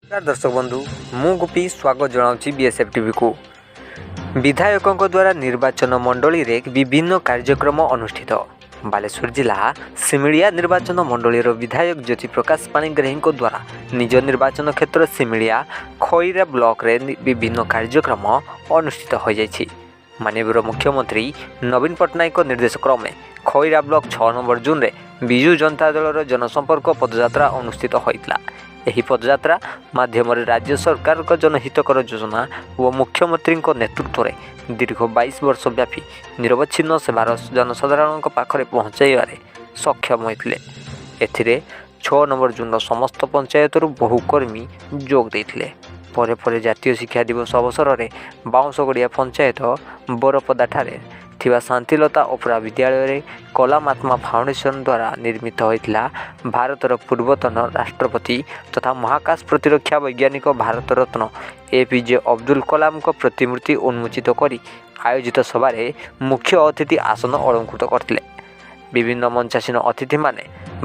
नमस्कार दर्शक बंधु मु गोपी स्वागत जनाऊँगी बीएसएफ टीवी को। विधायकों द्वारा निर्वाचन मंडली रे विभिन्न कार्यक्रम अनुष्ठित। बालेश्वर जिला सिमिलिया निर्वाचन मंडलीर विधायक ज्योति प्रकाश पाणिग्राही द्वारा निज निर्वाचन क्षेत्र सिमिलिया खईरा ब्लॉक रे विभिन्न कार्यक्रम अनुष्ठित हो जाइछि। माननीय मुख्यमंत्री नवीन पट्टनायक निर्देश क्रमे खईरा ब्लॉक 6 नंबर जून रे विजु जनता दलर जनसंपर्क पदयात्रा अनुष्ठित होइतला। ଏହି ପଦଯାତ୍ରା ମାଧ୍ୟମରେ ରାଜ୍ୟ ସରକାରଙ୍କ ଜନହିତକର ଯୋଜନା ଓ ମୁଖ୍ୟମନ୍ତ୍ରୀଙ୍କ ନେତୃତ୍ୱରେ ଦୀର୍ଘ 22 ବର୍ଷ ବ୍ୟାପୀ ନିରବଚ୍ଛିନ୍ନ ସେବାର ଜନସାଧାରଣଙ୍କ ପାଖରେ ପହଞ୍ଚାଇବାରେ ସକ୍ଷମ ହୋଇଥିଲେ। ଏଥିରେ 6 ନମ୍ବର ଜୁନର ସମସ୍ତ ପଞ୍ଚାୟତରୁ ବହୁ କର୍ମୀ ଯୋଗ ଦେଇଥିଲେ। ପରେ ପରେ ଜାତୀୟ ଶିକ୍ଷା ଦିବସ ଅବସରରେ ବାଉଁଶଗଡ଼ିଆ ପଞ୍ଚାୟତ ବରପଦାଠାରେ ଥିବା ଶାନ୍ତିଲତା ଅପରା ବିଦ୍ୟାଳୟରେ କଲାମାତ୍ମା ଫାଉଣ୍ଡେସନ ଦ୍ୱାରା ନିର୍ମିତ ହୋଇଥିଲା ଭାରତର ପୂର୍ବତନ ରାଷ୍ଟ୍ରପତି ତଥା ମହାକାଶ ପ୍ରତିରକ୍ଷା ବୈଜ୍ଞାନିକ ଭାରତ ରତ୍ନ ଏପିଜେ ଅବଦୁଲ କଲାମଙ୍କ ପ୍ରତିମୂର୍ତ୍ତି ଉନ୍ମୋଚିତ କରି ଆୟୋଜିତ ସଭାରେ ମୁଖ୍ୟ ଅତିଥି ଆସନ ଅଳଙ୍କୃତ କରିଥିଲେ। ବିଭିନ୍ନ ମଞ୍ଚାସୀନ ଅତିଥିମାନେ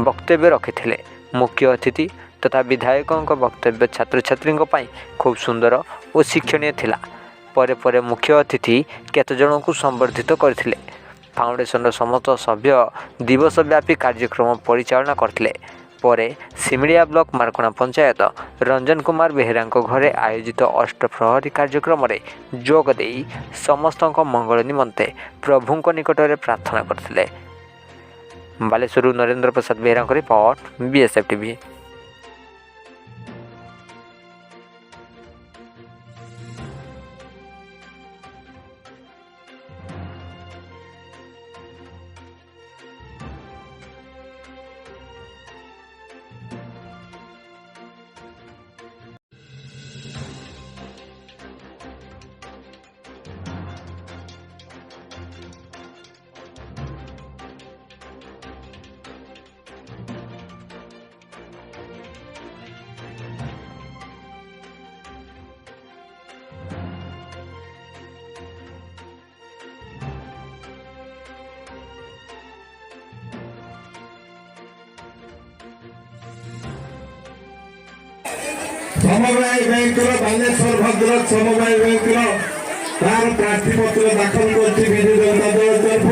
ବକ୍ତବ୍ୟ ରଖିଥିଲେ। ମୁଖ୍ୟ ଅତିଥି ତଥା ବିଧାୟକଙ୍କ ବକ୍ତବ୍ୟ ଛାତ୍ରଛାତ୍ରୀଙ୍କ ପାଇଁ ଖୁବ୍ ସୁନ୍ଦର ଓ ଶିକ୍ଷଣୀୟ ଥିଲା। ପରେ ପରେ ମୁଖ୍ୟ ଅତିଥି କେତେଜଣଙ୍କୁ ସମ୍ବର୍ଦ୍ଧିତ କରିଥିଲେ। ଫାଉଣ୍ଡେସନର ସମସ୍ତ ସଭ୍ୟ ଦିବସ ବ୍ୟାପୀ କାର୍ଯ୍ୟକ୍ରମ ପରିଚାଳନା କରିଥିଲେ। ପରେ ସିମିଳିଆ ବ୍ଲକ ମାର୍କଣା ପଞ୍ଚାୟତ ରଞ୍ଜନ କୁମାର ବେହେରାଙ୍କ ଘରେ ଆୟୋଜିତ ଅଷ୍ଟପ୍ରହରୀ କାର୍ଯ୍ୟକ୍ରମରେ ଯୋଗ ଦେଇ ସମସ୍ତଙ୍କ ମଙ୍ଗଳ ନିମନ୍ତେ ପ୍ରଭୁଙ୍କ ନିକଟରେ ପ୍ରାର୍ଥନା କରିଥିଲେ। ବାଲେଶ୍ୱରରୁ ନରେନ୍ଦ୍ର ପ୍ରସାଦ ବେହେରାଙ୍କ ରିପୋର୍ଟ, ବିଏସ୍ଏଫ୍ ଟିଭି। समवाय बैंक बालेश्वर भद्रक समवाय बैंक तार प्रार्थीपत्र दाखल करछि विजु जनता दल तरफ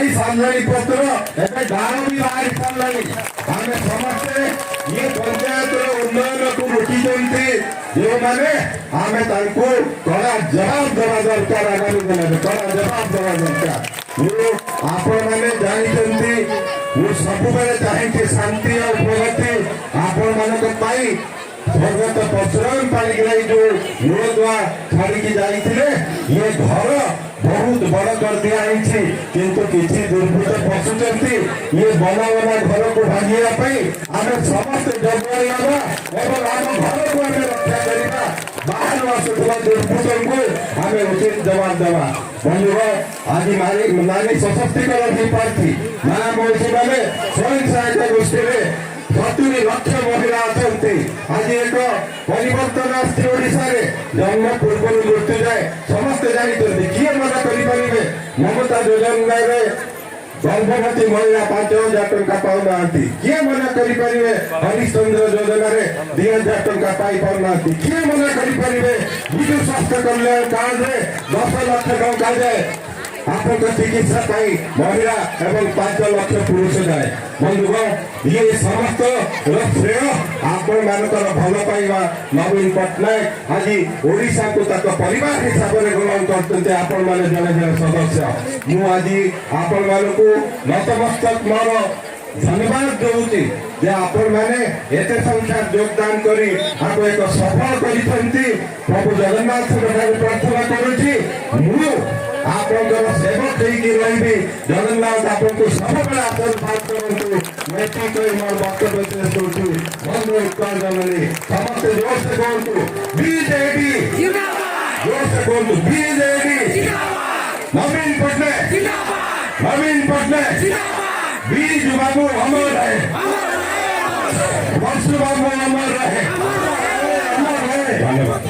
सामने पत्र गाँव भी बाहरी सामने आम समस्ते ये पंचायत उन्नयन को लुटी जो मैंने आम कड़ा जवाब देवा दरकार। आगामी दिन में कड़ा जवाब देवा दरकार। आपण मैंने जानते ମୁଁ ସବୁବେଳେ ଚାହେଁ ଶାନ୍ତି ଆଉ ପ୍ରଗତି ଆପଣମାନଙ୍କ ପାଇଁ। ସ୍ୱର୍ଗତ ପରଶୁରାମ ପାଣିଗ୍ରାହୀ ଯୋଉ ମୂଳଦୁଆ ଛାଡ଼ିକି ଯାଇଥିଲେ, ଇଏ ଘର ବହୁତ ବଡ଼ କରିଦିଆଯାଇଛି, କିନ୍ତୁ କିଛି ଦୁର୍ବୃତ୍ତ ପଶୁଛନ୍ତି ଇଏ ବନା ଘରକୁ ଭାଙ୍ଗିବା ପାଇଁ। ଆମେ ସମସ୍ତେ ଜଗି ନେବା ଏବଂ ଆମ ଘରକୁ ଆମେ ରକ୍ଷା କରିବା। ବାହାରୁ ଆସୁଥିବା ଦୁର୍ବୃତ୍ତଙ୍କୁ ଆମେ ଉଚିତ ଜବାବ ଦେବା। ବନ୍ଧୁଗଣ, ଆଜି ନାରୀ ସଶକ୍ତିକରଣ ହେଇପାରୁଛି। ମା ମଣିଷୀ ମାନେ ସ୍ୱୟଂ ସହାୟତା ଗୋଷ୍ଠୀରେ 70 ଲକ୍ଷ ମହିଳା ଅଛନ୍ତି। ଆଜି ଏକ ପରିବର୍ତ୍ତନ ଆସିଛି ଓଡ଼ିଶାରେ। ଜନ୍ମ ପୂର୍ବରୁ ମୃତ୍ୟୁ ଯାଏ ସମସ୍ତେ ଜାଣିଛନ୍ତି। କିଏ ମନା କରିପାରିବେ? ମମତା ଯୋଜନାରେ ଗର୍ଭବତୀ ମହିଳା 5,000 ଟଙ୍କା ପାଉନାହାନ୍ତି। କିଏ ମନା କରିପାରିବେ? ହରିଶ୍ଚନ୍ଦ୍ର ଯୋଜନାରେ 2,000 ଟଙ୍କା ପାଇପାରୁନାହାନ୍ତି। କିଏ ମନା କରିପାରିବେ? ବିଜୁ ସ୍ୱାସ୍ଥ୍ୟ କଲ୍ୟାଣ କାର୍ଡରେ 10 ଲକ୍ଷ ଟଙ୍କା ଯାଏ आपको चिकित्सा पाई महिला एवं 5 लक्ष पुरुष जाए। बंधुगण, ये समस्त श्रेय आपण मानकर भल पाइबा नवीन पट्टनायक आज ओडिशा को परिवार हिसाब से ग्रहण करते। आपण माने जने जने सदस्य मु आज आपण मानक नतमस्तक मोर धन्यवाद दूची जे आपण माने एते संख्या योगदान करी आपको एक सफल करिसंती। प्रभु जगन्नाथ प्रार्थना करूची मु आपनकर सेवक होइकी रहिबी। जगन्नाथ आपको सबବେଳେ आशीर्वाद करंतु। मेटी कोई मोर वक्तव्य शेष करछु। बंधु उत्तर जननी समस्त जोर से कहंतु बीजेपी जिंदाबाद। जोर से कहंतु बीजेपी जिंदाबाद। नवीन पट्टनायक जिंदाबाद। नवीन पट्टनायक जिंदाबाद। बीजू बाबू अमर रहे, अमर रहे। वर्षु बाबू अमर रहे, अमर रहे। धन्यवाद।